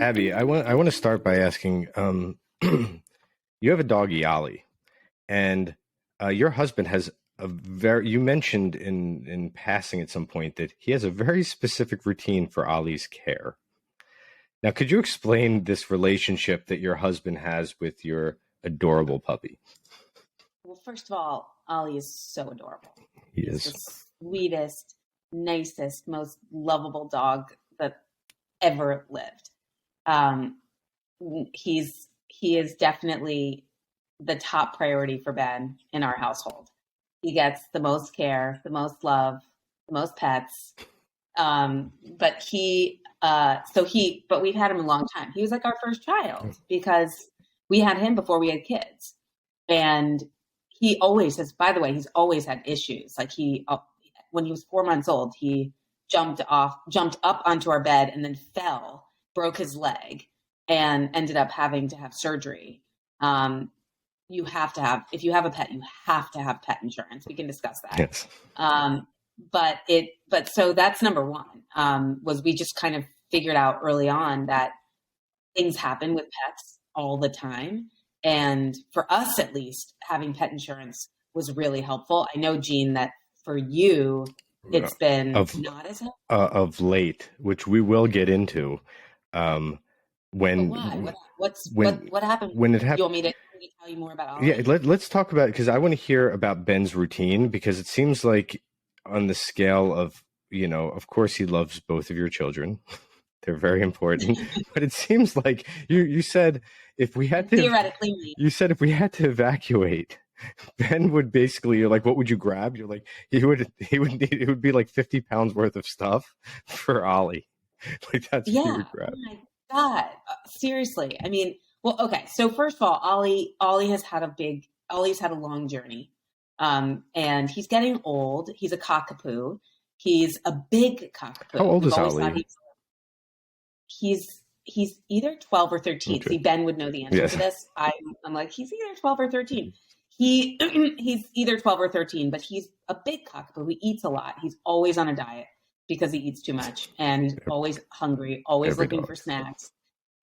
Abby, I want to start by asking, you have a doggy, Ollie, and your husband has a very. You mentioned in passing at some point that he has a very specific routine for Ollie's care. Now, could you explain this relationship that your husband has with your adorable puppy? Well, first of all, Ollie is so adorable. He He's the is. sweetest, nicest, most lovable dog that ever lived. Um, he is definitely the top priority for Ben in our household. He gets the most care, the most love, the most pets. But but we've had him a long time. He was like our first child because we had him before we had kids. And he always has, by the way, he's always had issues. Like when he was 4 months old, he jumped up onto our bed and then fell, broke his leg, and ended up having to have surgery. If you have a pet, you have to have pet insurance. We can discuss that. Yes. But so that's number one, was we just kind of figured out early on that things happen with pets all the time. And for us, at least, having pet insurance was really helpful. I know, Jean, that for you, it's been not as helpful. Of late, which we will get into. When but why? What happened? When it happened, you want me to tell you more about Ollie? Yeah, let's talk about it because I want to hear about Ben's routine because it seems like on the scale of, of course he loves both of your children. They're very important. But it seems like you said if we had to theoretically, you said if we had to evacuate, Ben would basically, you're like, what would you grab? You're like, it would be like 50 pounds worth of stuff for Ollie. Like that's what you would grab. Oh my God. Seriously. I mean, well, okay. So first of all, Ollie has had a long journey. And he's getting old. He's a cockapoo. He's a big cockapoo. How old is Ollie? He's either 12 or 13. Okay. See, Ben would know the answer to this. I'm like, he's either 12 or 13. He's either 12 or 13, but he's a big cockapoo. He eats a lot. He's always on a diet because he eats too much, and he's always hungry, always looking for snacks.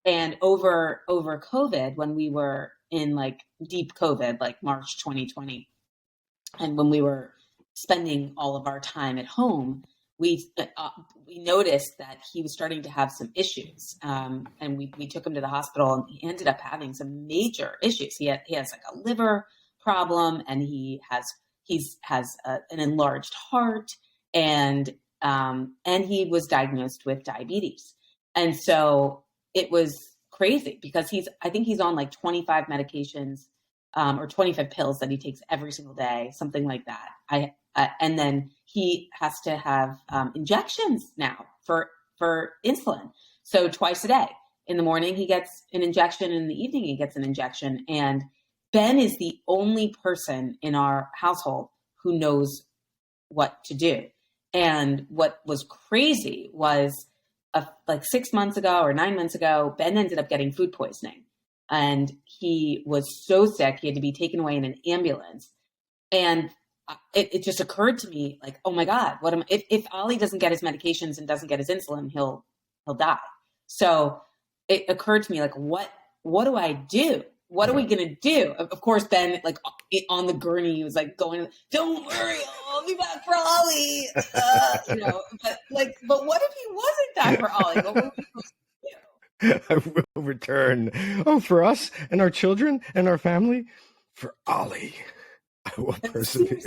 And over COVID, when we were in like deep COVID, like March 2020, and when we were spending all of our time at home, we noticed that he was starting to have some issues, and we took him to the hospital, and he ended up having some major issues. He has like a liver problem, and he has an enlarged heart, and he was diagnosed with diabetes, and so it was crazy because I think he's on like 25 medications, or 25 pills that he takes every single day, something like that. And then he has to have injections now for insulin. So twice a day. In the morning, he gets an injection. In the evening, he gets an injection. And Ben is the only person in our household who knows what to do. And what was crazy was like 6 months ago or 9 months ago, Ben ended up getting food poisoning. And he was so sick, he had to be taken away in an ambulance. And it just occurred to me, like, oh my God, if Ollie doesn't get his medications and doesn't get his insulin, he'll die. So it occurred to me, like, what do I do? What are we gonna do? Of course, Ben, like on the gurney, he was like going, "Don't worry, I'll be back for Ollie." But what if he wasn't back for Ollie? What were we supposed to do? I will return. Oh, for us and our children and our family, for Ollie. I will persevere.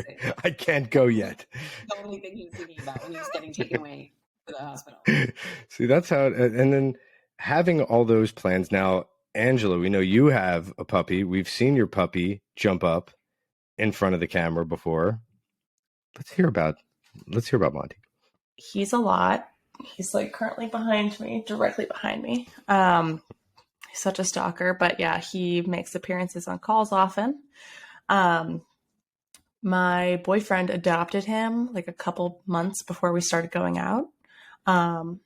I can't go yet. The only thing he was thinking about when he was getting taken away to the hospital. See, that's how. And then having all those plans now, Angela, we know you have a puppy. We've seen your puppy jump up in front of the camera before. Let's hear about Monty. He's a lot. He's like currently directly behind me. He's such a stalker, but yeah, he makes appearances on calls often. My boyfriend adopted him like a couple months before we started going out. And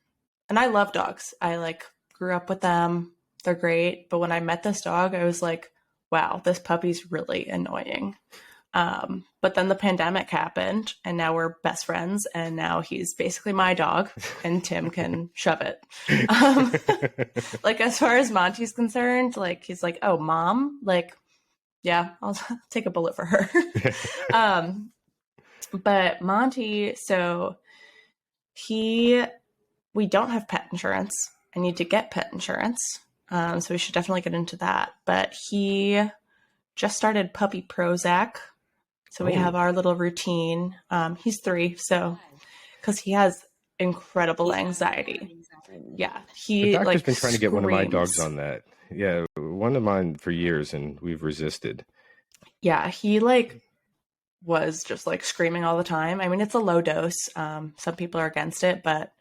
I love dogs. I like grew up with them. They're great. But when I met this dog, I was like, wow, this puppy's really annoying. But then the pandemic happened, and now we're best friends, and now he's basically my dog, and Tim can shove it. Like, as far as Monty's concerned, like, he's like, oh, mom, like, yeah, I'll take a bullet for her. But Monty, so we don't have pet insurance. I need to get pet insurance. So we should definitely get into that. But he just started puppy Prozac. So we have our little routine. He's 3, so because he has incredible anxiety. Yeah, The doctor's like been trying to get one of my screams. dogs on that. Yeah, one of mine for years, and we've resisted. Yeah, he like was just like screaming all the time. I mean, it's a low dose. Some people are against it, but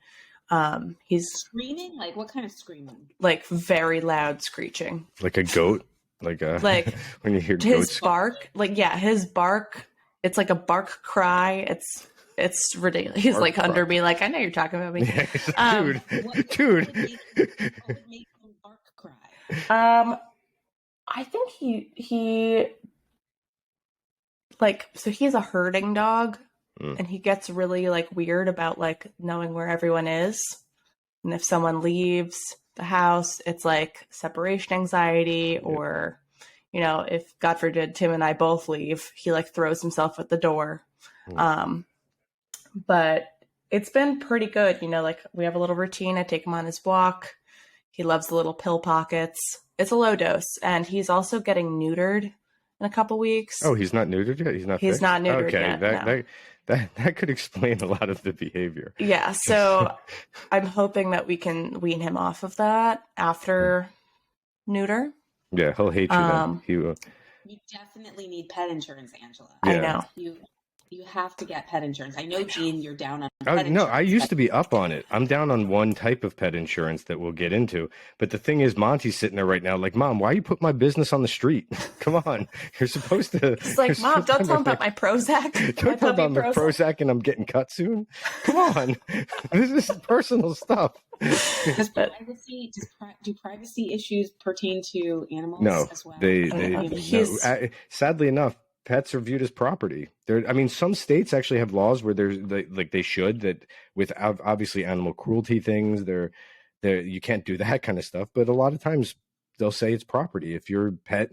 he's Screaming? Like what kind of screaming? like very loud screeching. Like a goat, like when you hear His goats. bark, like his bark. It's like a bark cry. It's ridiculous. He's Bark like under cry. me, like, I know you're talking about me. Yeah, What dude. would make him bark cry? I think he like, so he's a herding dog, and he gets really like weird about like knowing where everyone is, and if someone leaves the house, it's like separation anxiety, or you know, if God forbid Tim and I both leave, he like throws himself at the door. But it's been pretty good. You know, like we have a little routine. I take him on his walk. He loves the little pill pockets. It's a low dose. And he's also getting neutered in a couple weeks. Oh, he's not neutered yet? He's He's not neutered yet, no. That could explain a lot of the behavior. Yeah. So I'm hoping that we can wean him off of that after neuter. Yeah, he'll hate you then. He will. You definitely need pet insurance, Angela. Yeah. I know. You have to get pet insurance. I know, Gene, you're down on Oh, pet no, insurance. I used to be up on it. I'm down on one type of pet insurance that we'll get into. But the thing is, Monty's sitting there right now like, Mom, why you put my business on the street? Come on. You're supposed to. It's like, Mom, don't tell him about my Prozac. Don't tell about my Prozac and I'm getting cut soon. Come on. This is personal stuff. Do privacy issues pertain to animals No, as well? no. Sadly enough, pets are viewed as property. I mean, some states actually have laws where they should, that with obviously animal cruelty things, you can't do that kind of stuff. But a lot of times they'll say it's property. If your pet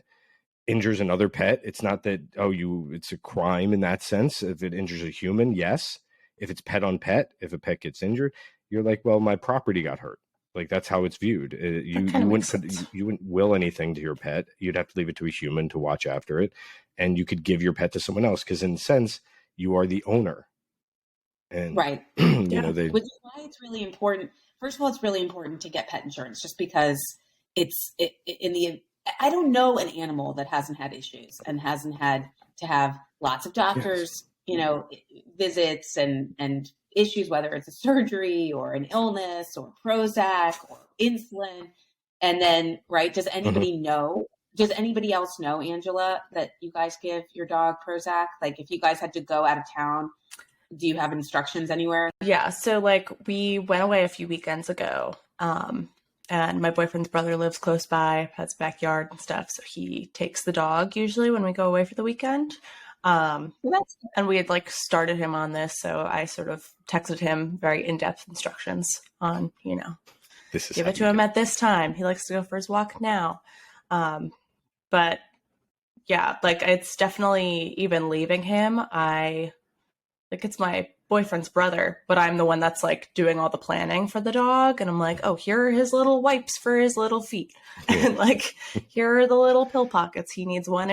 injures another pet, it's not that, it's a crime in that sense. If it injures a human, yes. If it's pet on pet, if a pet gets injured, you're like, well, my property got hurt. Like, that's how it's viewed. You wouldn't will anything to your pet. You'd have to leave it to a human to watch after it. And you could give your pet to someone else because, in a sense, you are the owner. And right. Which is why it's really important. First of all, it's really important to get pet insurance, just because I don't know an animal that hasn't had issues and hasn't had to have lots of doctors, visits and issues, whether it's a surgery or an illness or Prozac or insulin. And then, right, does anybody know? Does anybody else know, Angela, that you guys give your dog Prozac? Like, if you guys had to go out of town, do you have instructions anywhere? Yeah. So, like, we went away a few weekends ago, and my boyfriend's brother lives close by, has a backyard and stuff. So he takes the dog usually when we go away for the weekend. And we had like started him on this, so I sort of texted him very in-depth instructions on, give it to him at this time. He likes to go for his walk now. But yeah, like, it's definitely, even leaving him, it's my boyfriend's brother, but I'm the one that's like doing all the planning for the dog. And I'm like, oh, here are his little wipes for his little feet. And like, here are the little pill pockets. He needs one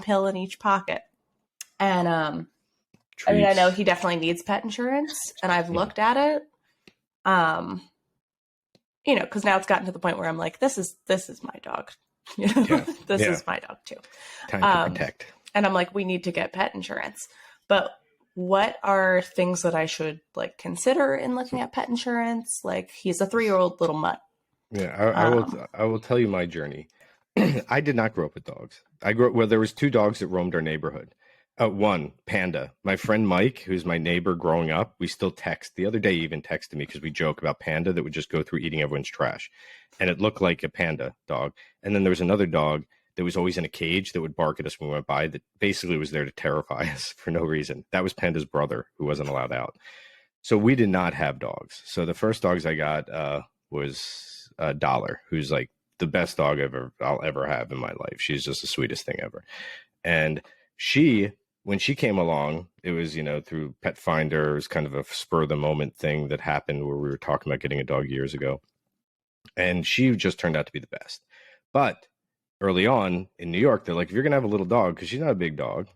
pill in each pocket. And, I mean, I know he definitely needs pet insurance, and I've looked at it, cause now it's gotten to the point where I'm like, this is my dog. This is my dog too. Time to protect. And I'm like, we need to get pet insurance. But what are things that I should like consider in looking at pet insurance? Like, he's a 3-year-old little mutt. Yeah, I will tell you my journey. I did not grow up with dogs. There was 2 dogs that roamed our neighborhood. One, Panda. My friend Mike, who's my neighbor growing up, we still text. The other day, he even texted me because we joke about Panda that would just go through eating everyone's trash. And it looked like a panda dog. And then there was another dog that was always in a cage that would bark at us when we went by, that basically was there to terrify us for no reason. That was Panda's brother, who wasn't allowed out. So we did not have dogs. So the first dogs I got was Dollar, who's like the best dog I'll ever have in my life. She's just the sweetest thing ever. And when she came along, it was, through Pet Finder. It was kind of a spur of the moment thing that happened where we were talking about getting a dog years ago. And she just turned out to be the best. But early on in New York, they're like, if you're going to have a little dog, because she's not a big dog,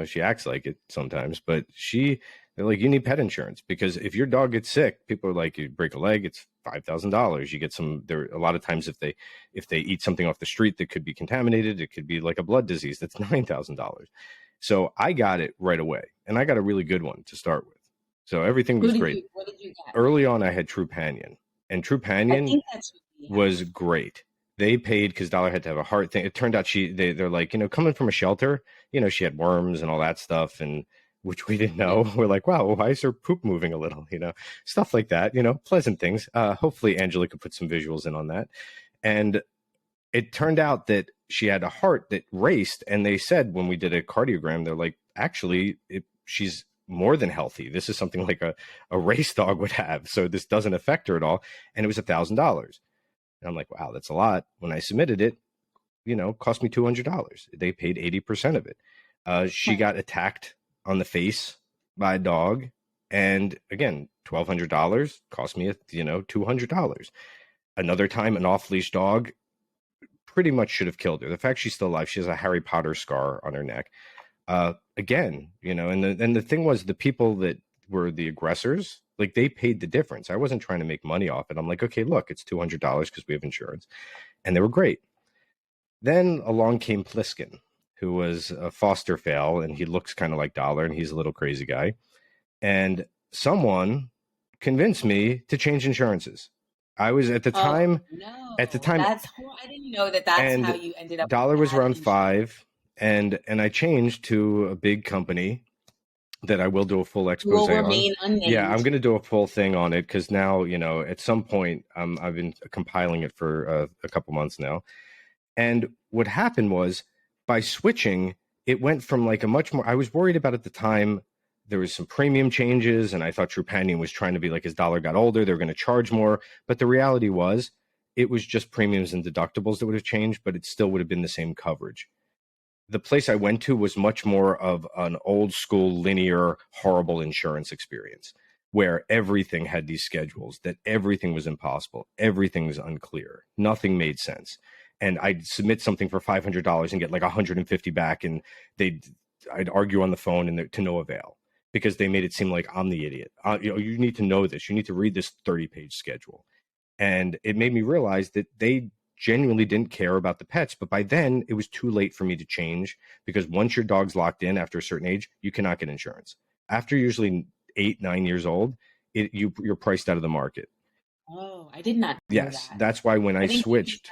she acts like it sometimes, but they're like, you need pet insurance, because if your dog gets sick, people are like, you break a leg, it's $5,000. You get a lot of times if they eat something off the street that could be contaminated, it could be like a blood disease, that's $9,000. So I got it right away, and I got a really good one to start with. So everything was great. What did you get? Early on, I had Trupanion, and Trupanion was great. They paid because Dollar had to have a heart thing. It turned out they're like, coming from a shelter, she had worms and all that stuff, and which we didn't know. We're like, wow, why is her poop moving a little? Stuff like that, pleasant things. Hopefully Angela could put some visuals in on that. And it turned out that she had a heart that raced. And they said, when we did a cardiogram, they're like, actually, she's more than healthy. This is something like a race dog would have. So this doesn't affect her at all. And it was $1,000. And I'm like, wow, that's a lot. When I submitted it, cost me $200. They paid 80% of it. She got attacked on the face by a dog. And again, $1,200 cost me, $200. Another time, an off-leash dog pretty much should have killed her. The fact she's still alive, she has a Harry Potter scar on her neck. Again, and the thing was, the people that were the aggressors, like, they paid the difference. I wasn't trying to make money off it. I'm like, okay, look, it's $200 because we have insurance. And they were great. Then along came Pliskin, who was a foster fail, and he looks kind of like Dollar, and he's a little crazy guy. And someone convinced me to change insurances. I was at the time. I didn't know that's how you ended up. Dollar was around $5, and I changed to a big company that I will do a full expose on. Yeah, I'm going to do a full thing on it, because now, at some point, I've been compiling it for a couple months now. And what happened was, by switching, it went from like a much more, I was worried about at the time, there was some premium changes, and I thought Trupanion was trying to be like, as Dollar got older, they're going to charge more. But the reality was, it was just premiums and deductibles that would have changed, but it still would have been the same coverage. The place I went to was much more of an old school, linear, horrible insurance experience, where everything had these schedules, that everything was impossible. Everything was unclear. Nothing made sense. And I'd submit something for $500 and get like $150 back, and I'd argue on the phone and to no avail, because they made it seem like I'm the idiot. You need to know this. You need to read this 30-page schedule. And it made me realize that they genuinely didn't care about the pets. But by then, it was too late for me to change, because once your dog's locked in after a certain age, you cannot get insurance. After usually 8-9 years old, you're priced out of the market. Oh, I did not know Yes, that. that's why when I switched,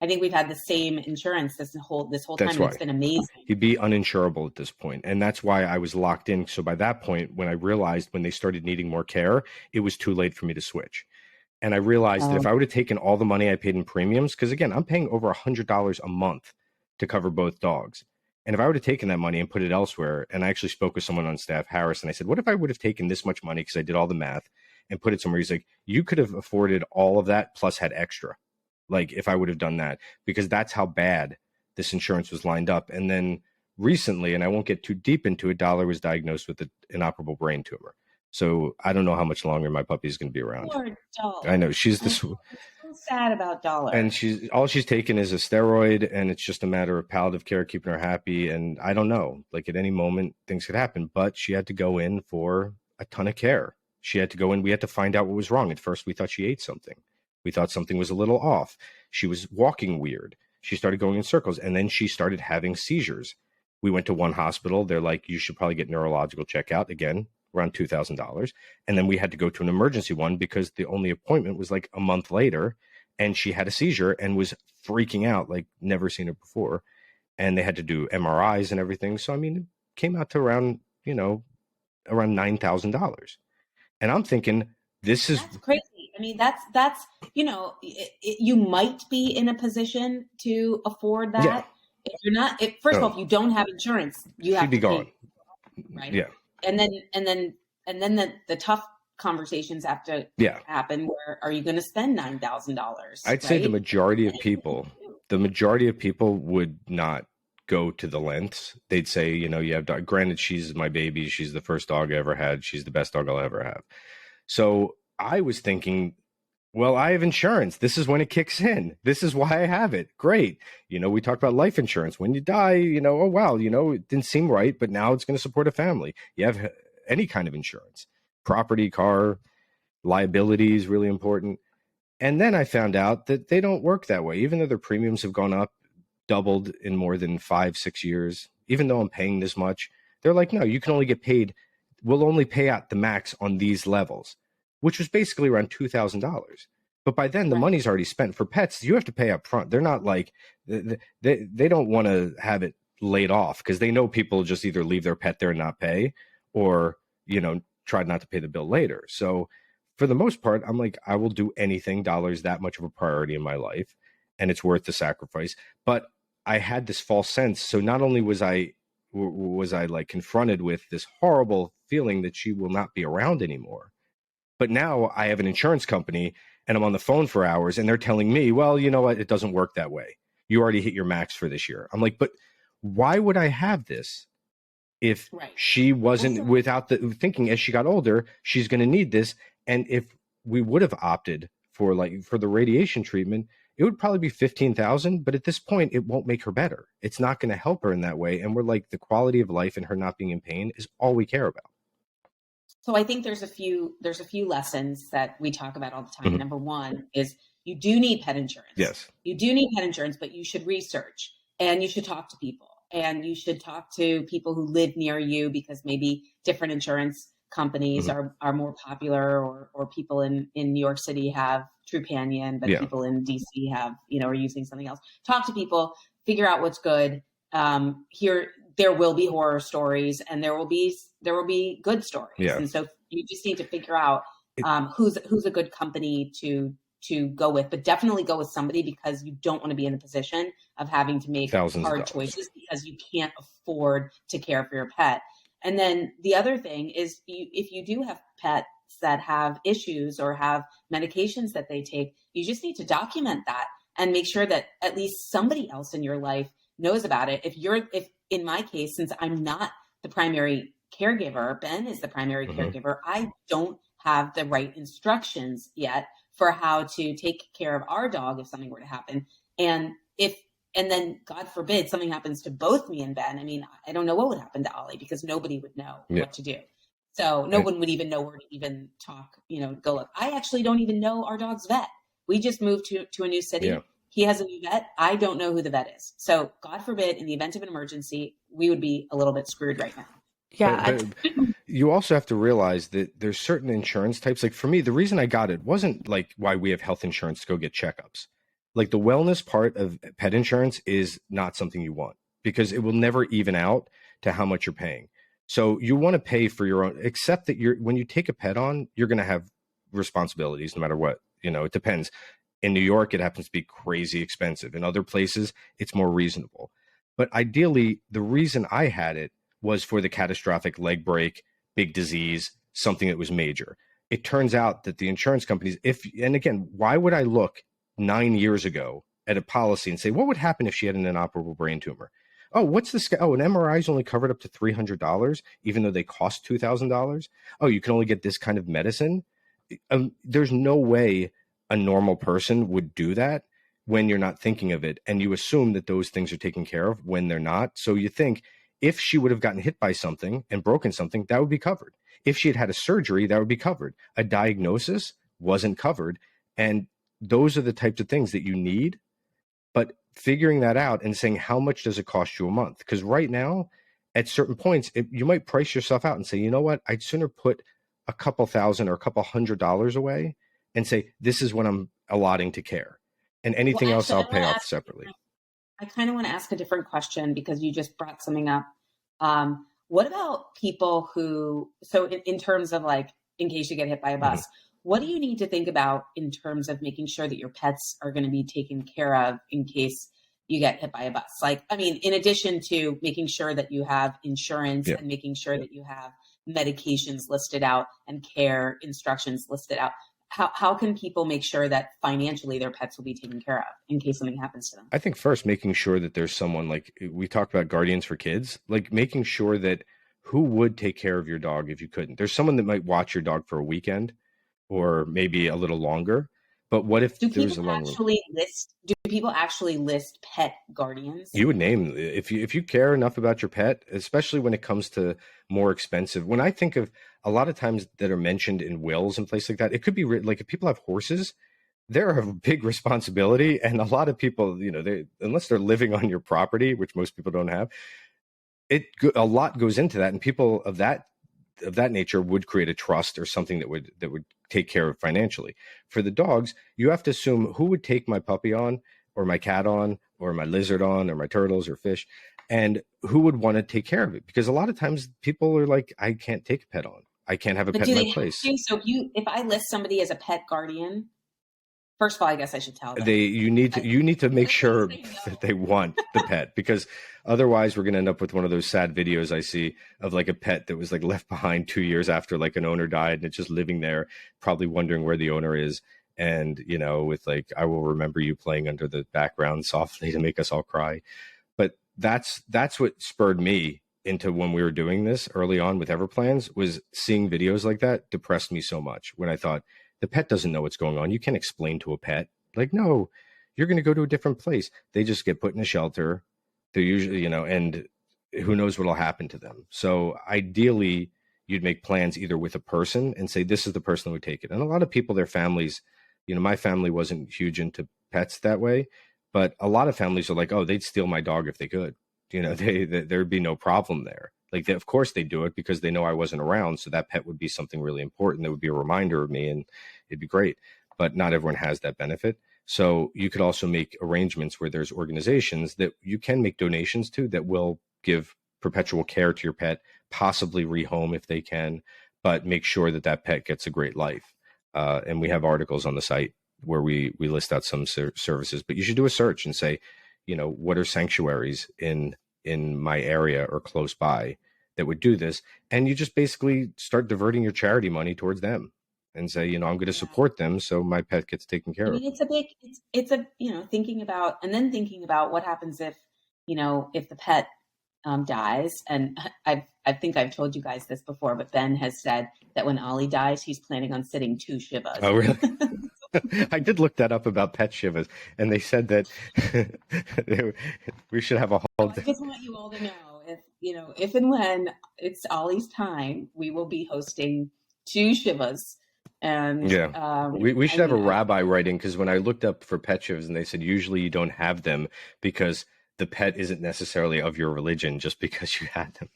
I think we've had the same insurance this whole time. And it's been amazing. He'd be uninsurable at this point. And that's why I was locked in. So by that point, when I realized, when they started needing more care, it was too late for me to switch. And I realized that if I would have taken all the money I paid in premiums, because again, I'm paying over $100 a month to cover both dogs. And if I would have taken that money and put it elsewhere, and I actually spoke with someone on staff, Harris, and I said, what if I would have taken this much money, because I did all the math, and put it somewhere? He's like, you could have afforded all of that plus had extra. Like, if I would have done that, because that's how bad this insurance was lined up. And then recently, and I won't get too deep into it, Dollar was diagnosed with an inoperable brain tumor. So I don't know how much longer my puppy is going to be around. Poor Dollar. I know, she's this. I'm so sad about Dollar. And she's taken is a steroid, and it's just a matter of palliative care, keeping her happy. And I don't know, like, at any moment things could happen, but she had to go in for a ton of care. She had to go in. We had to find out what was wrong. At first, we thought she ate something. We thought something was a little off. She was walking weird. She started going in circles, and then she started having seizures. We went to one hospital. They're like, you should probably get neurological checkout. Again, around $2,000. And then we had to go to an emergency one, because the only appointment was like a month later, and she had a seizure and was freaking out, like never seen it before. And they had to do MRIs and everything. So, I mean, it came out to around $9,000. And I'm thinking, that's crazy. I mean, that's, you might be in a position to afford that. Yeah. If you're not, first of all, if you don't have insurance, you have She'd be to pay, gone. right? Yeah. And then the tough conversations have to happen where are you going to spend $9,000? I'd say the majority of people would not go to the lengths. They'd say, you have dog. Granted, she's my baby. She's the first dog I ever had. She's the best dog I'll ever have. So I was thinking, well, I have insurance. This is when it kicks in. This is why I have it. Great. We talked about life insurance. When you die, oh, wow, it didn't seem right, but now it's going to support a family. You have any kind of insurance, property, car, liability is really important. And then I found out that they don't work that way. Even though their premiums have gone up, doubled in more than 5-6 years, even though I'm paying this much, they're like, no, you can only get paid. We'll only pay out the max on these levels, which was basically around $2,000. But by then the money's already spent. For pets, you have to pay up front. They're not like, they don't want to have it laid off because they know people just either leave their pet there and not pay or, try not to pay the bill later. So for the most part, I'm like, I will do anything. Dollar's that much of a priority in my life and it's worth the sacrifice. But I had this false sense. So not only was I like confronted with this horrible feeling that she will not be around anymore, but now I have an insurance company and I'm on the phone for hours and they're telling me, well, you know what? It doesn't work that way. You already hit your max for this year. I'm like, but why would I have this if she wasn't without the thinking as she got older, she's going to need this. And if we would have opted for the radiation treatment, it would probably be $15,000, but at this point it won't make her better. It's not going to help her in that way. And we're like, the quality of life and her not being in pain is all we care about. So I think there's a few lessons that we talk about all the time. Mm-hmm. Number one is you do need pet insurance. Yes. You do need pet insurance, but you should research and you should talk to people and you should talk to people who live near you because maybe different insurance companies mm-hmm. are more popular or people in New York City have Trupanion, but people in DC have, are using something else. Talk to people, figure out what's good. There will be horror stories and there will be good stories. Yeah. And so you just need to figure out who's a good company to go with, but definitely go with somebody because you don't want to be in a position of having to make hard choices because you can't afford to care for your pet. And then the other thing is if you do have pets that have issues or have medications that they take, you just need to document that and make sure that at least somebody else in your life knows about it. If in my case, since I'm not the primary caregiver, Ben is the primary mm-hmm. caregiver, I don't have the right instructions yet for how to take care of our dog if something were to happen. And then God forbid something happens to both me and Ben. I mean, I don't know what would happen to Ollie because nobody would know what to do. So no one would even know where to even talk, go look. I actually don't even know our dog's vet. We just moved to a new city. Yeah. He has a new vet. I don't know who the vet is. So God forbid, in the event of an emergency, we would be a little bit screwed right now. Yeah. But you also have to realize that there's certain insurance types. Like for me, the reason I got it wasn't like why we have health insurance to go get checkups. Like the wellness part of pet insurance is not something you want because it will never even out to how much you're paying. So you want to pay for your own, except that when you take a pet on, you're going to have responsibilities no matter what. It depends. In New York, it happens to be crazy expensive. In other places, it's more reasonable. But ideally, the reason I had it was for the catastrophic leg break, big disease, something that was major. It turns out that the insurance companies, and again, why would I look 9 years ago at a policy and say, what would happen if she had an inoperable brain tumor? Oh, what's this? Oh, an MRI is only covered up to $300, even though they cost $2,000. Oh, you can only get this kind of medicine. There's no way a normal person would do that when you're not thinking of it. And you assume that those things are taken care of when they're not. So you think if she would have gotten hit by something and broken something, that would be covered. If she had had a surgery, that would be covered. A diagnosis wasn't covered. And those are the types of things that you need. But figuring that out and saying, how much does it cost you a month? Because right now, at certain points, you might price yourself out and say, you know what, I'd sooner put a couple $1,000 or a couple $100 away and say, this is what I'm allotting to care. And anything else I'll pay off separately. I kind of want to ask a different question because you just brought something up. What about people who, so in terms of like, in case you get hit by a bus, what do you need to think about in terms of making sure that your pets are going to be taken care of in case you get hit by a bus? Like, I mean, in addition to making sure that you have insurance Yeah. and making sure that you have medications listed out and care instructions listed out, how can people make sure that financially their pets will be taken care of in case something happens to them? I think first making sure that there's someone, like we talked about guardians for kids, like making sure that who would take care of your dog if you couldn't. There's someone that might watch your dog for a weekend or maybe a little longer. But what if Do there's a people long actually list pet guardians? You would name, if you care enough about your pet, especially when it comes to more expensive. When I think of a lot of times that are mentioned in wills and places like that, it could be like if people have horses, they're a big responsibility, and a lot of people, they, unless they're living on your property, which most people don't have, a lot goes into that, and people of that nature would create a trust or something that would take care of financially. For the dogs, you have to assume who would take my puppy on, or my cat on, or my lizard on, or my turtles or fish, and who would want to take care of it. Because a lot of times people are like, I can't take a pet on. I can't have a But pet do in they my have place. to? So if I list somebody as a pet guardian, first of all, I guess I should tell them. You need to make sure They know. that they want the pet, because otherwise we're going to end up with one of those sad videos I see of like a pet that was like left behind 2 years after like an owner died, and it's just living there, probably wondering where the owner is. And, with like, I will remember you playing under the background softly to make us all cry. But that's what spurred me into, when we were doing this early on with Everplans, was seeing videos like that depressed me so much, when I thought, the pet doesn't know what's going on. You can't explain to a pet, like, no, you're going to go to a different place. They just get put in a shelter. They're usually, and who knows what'll happen to them. So ideally, you'd make plans either with a person and say, this is the person who would take it. And a lot of people, their families, my family wasn't huge into pets that way, but a lot of families are like, oh, they'd steal my dog if they could. There'd be no problem there. Like, of course they do it because they know I wasn't around. So that pet would be something really important. That would be a reminder of me, and it'd be great. But not everyone has that benefit. So you could also make arrangements where there's organizations that you can make donations to that will give perpetual care to your pet, possibly rehome if they can, but make sure that that pet gets a great life. And we have articles on the site where we list out some services, but you should do a search and say, what are sanctuaries in my area or close by that would do this? And you just basically start diverting your charity money towards them and say, I'm going to support them so my pet gets taken care of. Thinking about what happens if the pet dies. And I think I've told you guys this before, but Ben has said that when Ollie dies, he's planning on sitting 2 Shivas. Oh, really? I did look that up about pet Shivas, and they said that we should have a whole. I just want you all to know, if and when it's Ollie's time, we will be hosting 2 Shivas. And we should have a rabbi writing, because when I looked up for pet Shivas, and they said usually you don't have them because the pet isn't necessarily of your religion, just because you had them.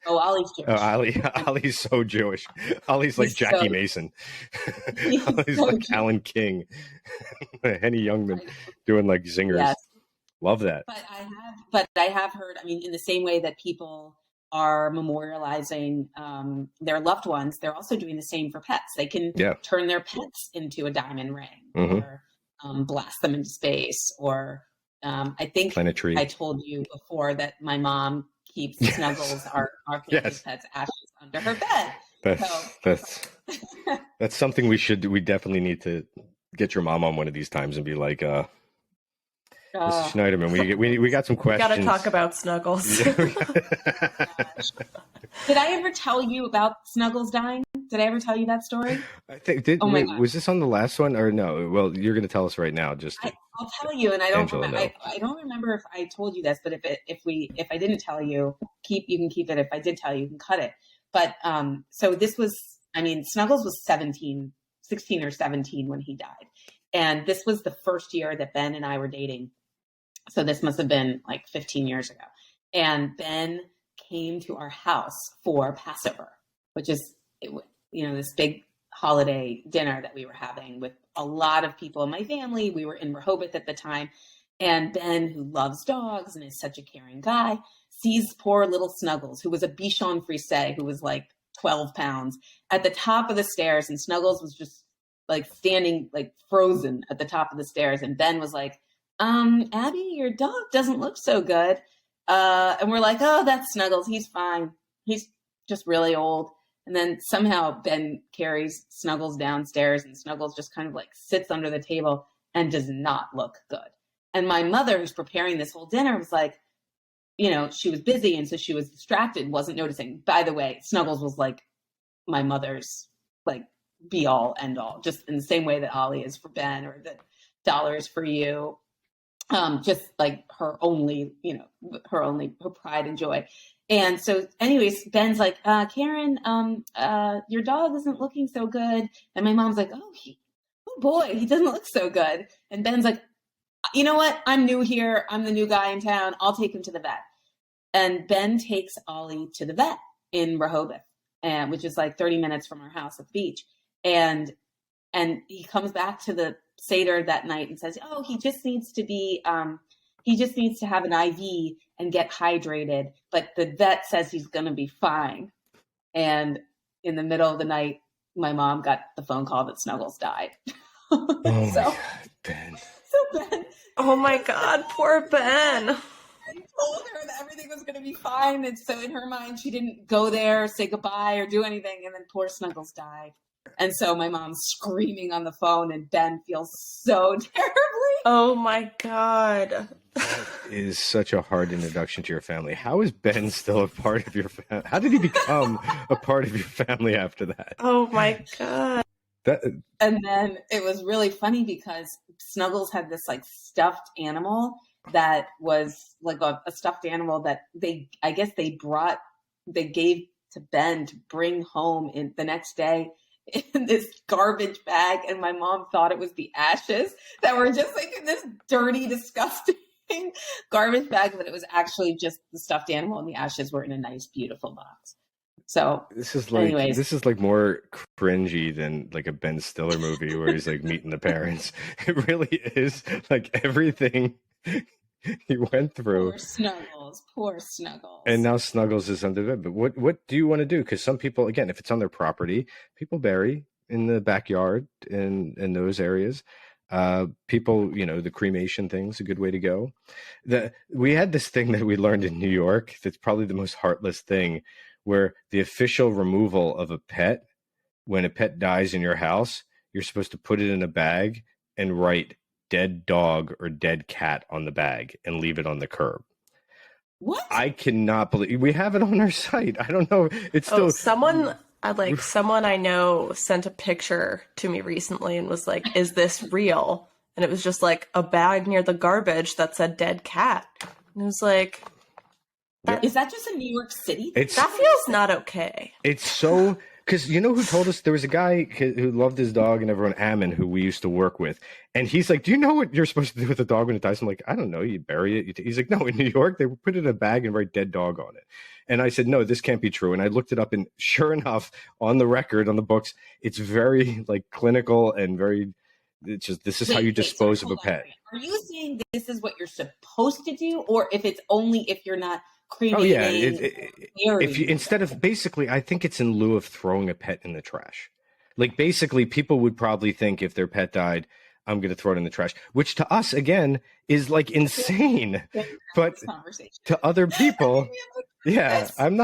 Oh, Ollie's Jewish. Ollie's so Jewish. Ollie's like Jackie Mason. Ollie's like Alan King. Henny Youngman doing like zingers. Yes. Love that. But I have heard, in the same way that people are memorializing their loved ones, they're also doing the same for pets. They can turn their pets into a diamond ring, or blast them into space, or I think I told you before that my mom keeps Snuggles, our family's pet's ashes, under her bed. That's something we definitely need to get your mom on one of these times and be like, Mrs. Schneiderman, we got some questions. We got to talk about Snuggles. Did I ever tell you about Snuggles dying? Did I ever tell you that story? I think was this on the last one or no? Well, you're going to tell us right now. I'll tell you, and I don't remember if I told you this, but if I didn't tell you, you can keep it. If I did tell you, you can cut it. But so this was, Snuggles was 16 or 17 when he died, and this was the first year that Ben and I were dating. So this must have been like 15 years ago, and Ben came to our house for Passover, which is this big holiday dinner that we were having with a lot of people in my family. We were in Rehoboth at the time, and Ben, who loves dogs and is such a caring guy, sees poor little Snuggles, who was a Bichon Frise, who was like 12 pounds, at the top of the stairs, and Snuggles was just like standing like frozen at the top of the stairs. And Ben was like, Abby, your dog doesn't look so good. And we're like, oh, that's Snuggles. He's fine. He's just really old. And then somehow Ben carries Snuggles downstairs, and Snuggles just kind of like sits under the table and does not look good. And my mother, who's preparing this whole dinner, was like, you know, she was busy, and so she was distracted, wasn't noticing. By the way, Snuggles was like my mother's like be all end all, just in the same way that Ollie is for Ben, or that Dollar is for you. Just like her only, you know, her pride and joy. And so anyways, Ben's like, Karen, your dog isn't looking so good. And my mom's like, oh boy, he doesn't look so good. And Ben's like, you know what? I'm new here. I'm the new guy in town. I'll take him to the vet. And Ben takes Ollie to the vet in Rehoboth, which is like 30 minutes from our house at the beach. And he comes back to the Seder that night and says, oh, he just needs to have an IV and get hydrated. But the vet says he's going to be fine. And in the middle of the night, my mom got the phone call that Snuggles died. Oh my God, Ben. So Ben. Oh my God, poor Ben. I told her that everything was going to be fine. And so in her mind, she didn't go there, say goodbye, or do anything. And then poor Snuggles died. And so my mom's screaming on the phone, and Ben feels so terribly. Oh my God. That is such a hard introduction to your family. How is Ben still a part of your family? How did he become a part of your family after that? Oh my God. And then it was really funny because Snuggles had this like stuffed animal that was like a stuffed animal that they gave to Ben to bring home in the next day in this garbage bag. And my mom thought it was the ashes that were just like in this dirty, disgusting garbage bag, but it was actually just the stuffed animal, and the ashes were in a nice, beautiful box. So this is like more cringy than like a Ben Stiller movie where he's like meeting the parents. It really is like everything he went through. Poor Snuggles. And now Snuggles is under the bed. But what do you want to do? Because some people, again, if it's on their property, people bury in the backyard in those areas. People, you know, the cremation thing's a good way to go. We had this thing that we learned in New York that's probably the most heartless thing, where the official removal of a pet, when a pet dies in your house, you're supposed to put it in a bag and write dead dog or dead cat on the bag and leave it on the curb. What? I cannot believe we have it on our site. I don't know. It's still someone I know sent a picture to me recently and was like, is this real? And it was just like a bag near the garbage that said dead cat. And it was like, is that just a New York City? That feels not okay. It's so, because you know who told us? There was a guy who loved his dog and everyone, Ammon, who we used to work with. And he's like, do you know what you're supposed to do with a dog when it dies? I'm like, I don't know. You bury it. He's like, no, in New York, they put it in a bag and write dead dog on it. And I said, no, this can't be true. And I looked it up, and sure enough, on the record, on the books, it's very like clinical and very, it's just, this is how you dispose of a pet. Are you saying this is what you're supposed to do? Or if it's only if you're not cremating? Oh yeah, if you, instead of, basically, I think it's in lieu of throwing a pet in the trash. Like basically, people would probably think if their pet died, I'm going to throw it in the trash, which to us again is like insane, but to other people, yeah, I'm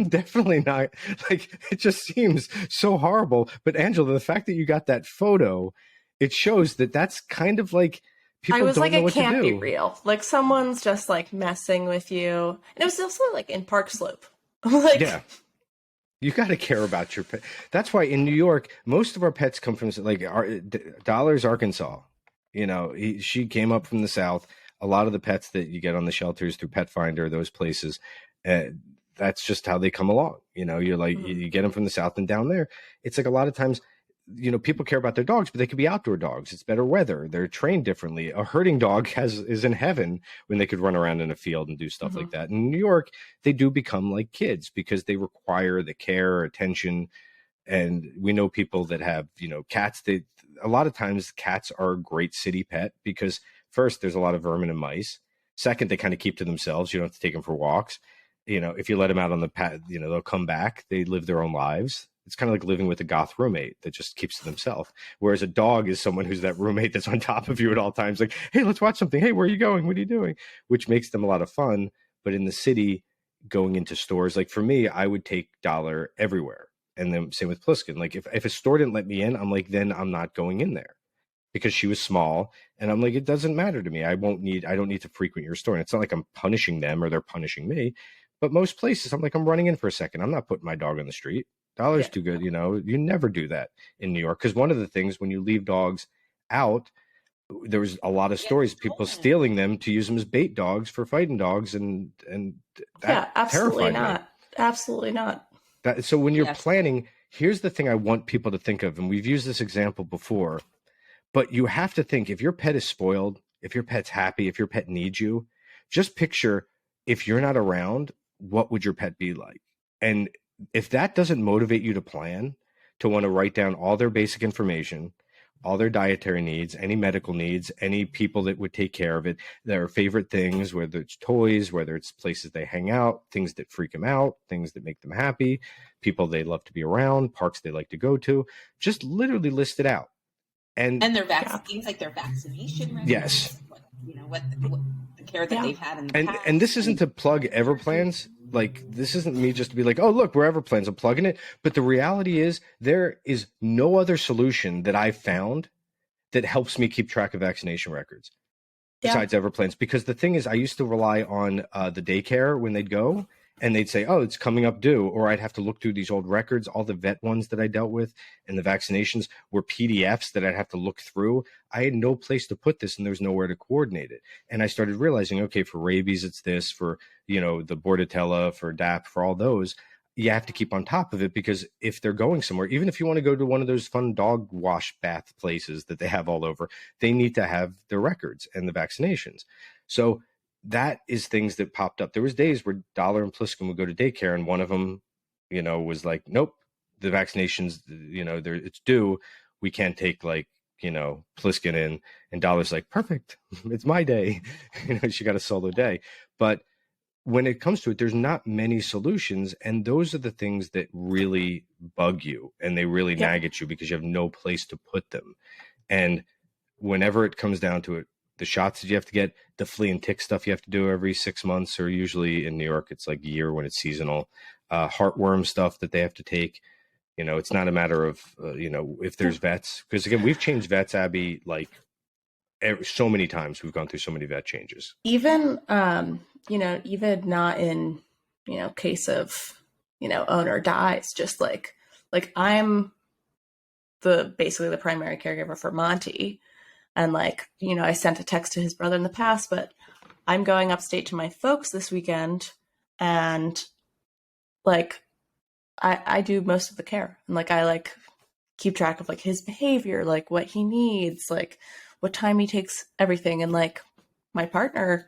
definitely not, like, it just seems so horrible. But Angela, the fact that you got that photo, it shows that that's kind of like, people I was don't like, know it what can't to do. be real. Like someone's just like messing with you. And it was also like in Park Slope. Like, yeah. You got to care about your pet. That's why in New York, most of our pets come from like Dollar's Arkansas. You know, she came up from the South. A lot of the pets that you get on the shelters through Pet Finder, those places, that's just how they come along. You know, you're like, you get them from the South, and down there, it's like a lot of times, you know, people care about their dogs, but they could be outdoor dogs. It's better weather. They're trained differently. A herding dog is in heaven when they could run around in a field and do stuff like that. In New York, they do become like kids because they require the care, attention. And we know people that have, you know, cats. A lot of times cats are a great city pet because first, there's a lot of vermin and mice. Second, they kind of keep to themselves. You don't have to take them for walks. You know, if you let them out on the path, you know, they'll come back. They live their own lives. It's kind of like living with a goth roommate that just keeps to themselves. Whereas a dog is someone who's that roommate that's on top of you at all times. Like, hey, let's watch something. Hey, where are you going? What are you doing? Which makes them a lot of fun. But in the city, going into stores, like for me, I would take Dollar everywhere. And then same with Pliskin. Like if a store didn't let me in, I'm like, then I'm not going in there, because she was small. And I'm like, it doesn't matter to me. I don't need to frequent your store. And it's not like I'm punishing them or they're punishing me. But most places, I'm like, I'm running in for a second. I'm not putting my dog on the street. Dollar's too good. You know, you never do that in New York. Because one of the things, when you leave dogs out, there was a lot of stories, people stealing them to use them as bait dogs for fighting dogs. And that absolutely terrified not. me. Absolutely not. So when you're planning, here's the thing I want people to think of. And we've used this example before, but you have to think, if your pet is spoiled, if your pet's happy, if your pet needs you, just picture, if you're not around, what would your pet be like? And if that doesn't motivate you to plan, to want to write down all their basic information, all their dietary needs, any medical needs, any people that would take care of it, their favorite things, whether it's toys, whether it's places they hang out, things that freak them out, things that make them happy, people they love to be around, parks they like to go to, just literally list it out. And their vaccines, like their vaccination regimens, yes, what the care that they've had in the past. And this isn't to plug Everplans. Like, this isn't me just to be like, oh, look, we're Everplans, I'm plugging it. But the reality is, there is no other solution that I've found that helps me keep track of vaccination records besides Everplans. Because the thing is, I used to rely on the daycare when they'd go, and they'd say, oh, it's coming up due. Or I'd have to look through these old records. All the vet ones that I dealt with and the vaccinations were PDFs that I'd have to look through. I had no place to put this, and there was nowhere to coordinate it. And I started realizing, okay, for rabies, it's this. For, the Bordetella, for DAP, for all those, you have to keep on top of it, because if they're going somewhere, even if you want to go to one of those fun dog wash bath places that they have all over, they need to have their records and the vaccinations. So that is things that popped up. There was days where Dollar and Pliskin would go to daycare, and one of them, was like, nope, the vaccinations, it's due. We can't take Pliskin in. And Dollar's like, perfect, it's my day. She got a solo day. But when it comes to it, there's not many solutions. And those are the things that really bug you, and they really nag at you, because you have no place to put them. And whenever it comes down to it, the shots that you have to get, the flea and tick stuff you have to do every 6 months, or usually in New York, it's like a year when it's seasonal, heartworm stuff that they have to take. It's not a matter of, if there's vets, because again, we've changed vets, Abby, so many times. We've gone through so many vet changes. Even, even not in, case of, owner dies, just like I'm basically the primary caregiver for Monty. And I sent a text to his brother in the past, but I'm going upstate to my folks this weekend, and I do most of the care. And I keep track of his behavior, what he needs, what time he takes everything. And my partner,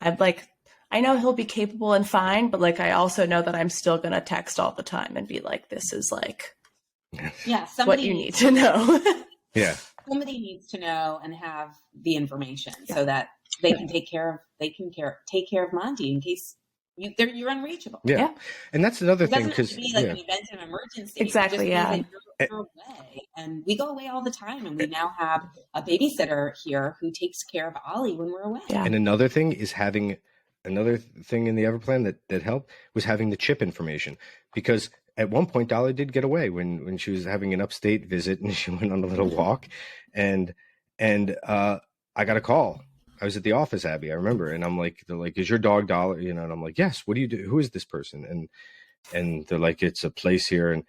I know he'll be capable and fine, but I also know that I'm still going to text all the time and be like, this is what you need to know. Yeah. Somebody needs to know and have the information so that they can take care of Monty in case you're unreachable. Yeah. And that's another thing, because it doesn't have to be an event of emergency. Exactly. You're away, and we go away all the time, and we now have a babysitter here who takes care of Ollie when we're away. Yeah. And another thing is another thing in the Everplan that helped was having the chip information, because at one point, Dolly did get away when she was having an upstate visit, and she went on a little walk, and I got a call. I was at the office, Abby, I remember, and I'm like, they're like, is your dog Dollar? And I'm like, yes. What do you do? Who is this person? And they're like, it's a place here, and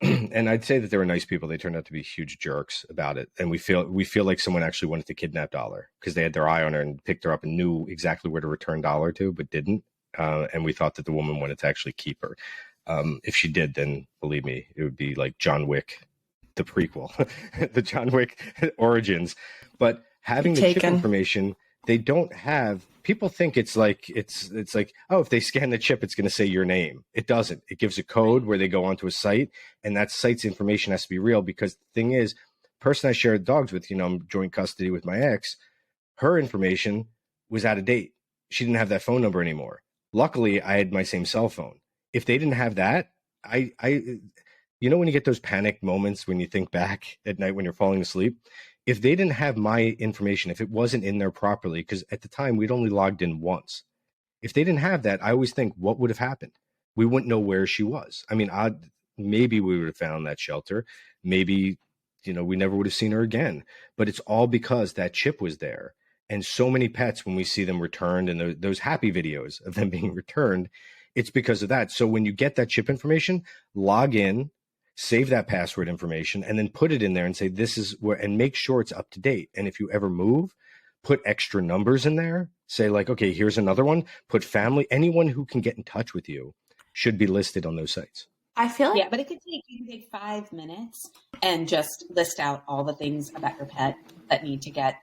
and I'd say that they were nice people. They turned out to be huge jerks about it, and we feel like someone actually wanted to kidnap Dollar, because they had their eye on her and picked her up and knew exactly where to return Dollar to, but didn't. And we thought that the woman wanted to actually keep her. If she did, then believe me, it would be like John Wick, the prequel, the John Wick Origins. But having the chip information, they don't have. People think it's like, oh, if they scan the chip, it's going to say your name. It doesn't. It gives a code where they go onto a site, and that site's information has to be real, because the thing is, person I shared dogs with, I'm joint custody with my ex, her information was out of date. She didn't have that phone number anymore. Luckily, I had my same cell phone. If they didn't have that, you know, when you get those panic moments when you think back at night when you're falling asleep, if they didn't have my information, if it wasn't in there properly, because at the time we'd only logged in once, if they didn't have that, I always think, what would have happened? We wouldn't know where she was. I mean, maybe we would have found that shelter. Maybe, you know, we never would have seen her again. But it's all because that chip was there. And so many pets, when we see them returned and those happy videos of them being returned, it's because of that. So when you get that chip information, log in, save that password information, and then put it in there and say, this is where, and make sure it's up to date. And if you ever move, put extra numbers in there. Say like, okay, here's another one. Put family, anyone who can get in touch with you should be listed on those sites. I feel like, yeah, but you can take 5 minutes and just list out all the things about your pet that need to get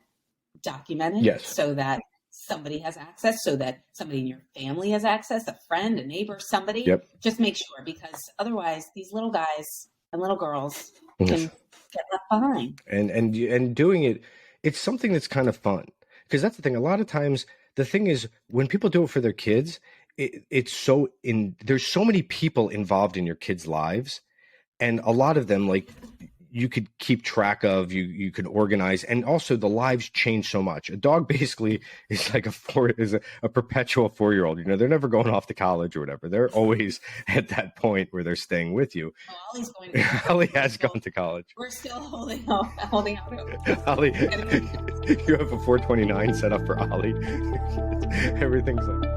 documented. Yes. So that somebody has access, so that somebody in your family has access, a friend, a neighbor, somebody. Yep. Just make sure, because otherwise these little guys and little girls can get left behind. And doing it, it's something that's kind of fun, because that's the thing. A lot of times the thing is, when people do it for their kids, there's so many people involved in your kids' lives, and a lot of them, like, you could keep track of, you could organize, and also the lives change so much. A dog basically is like a perpetual 4-year-old. You know, they're never going off to college or whatever. They're always at that point where they're staying with you. Oh, Ollie's going to college. Ollie has gone to college. We're still holding out. Ollie, you have a 429 set up for Ollie. Everything's like.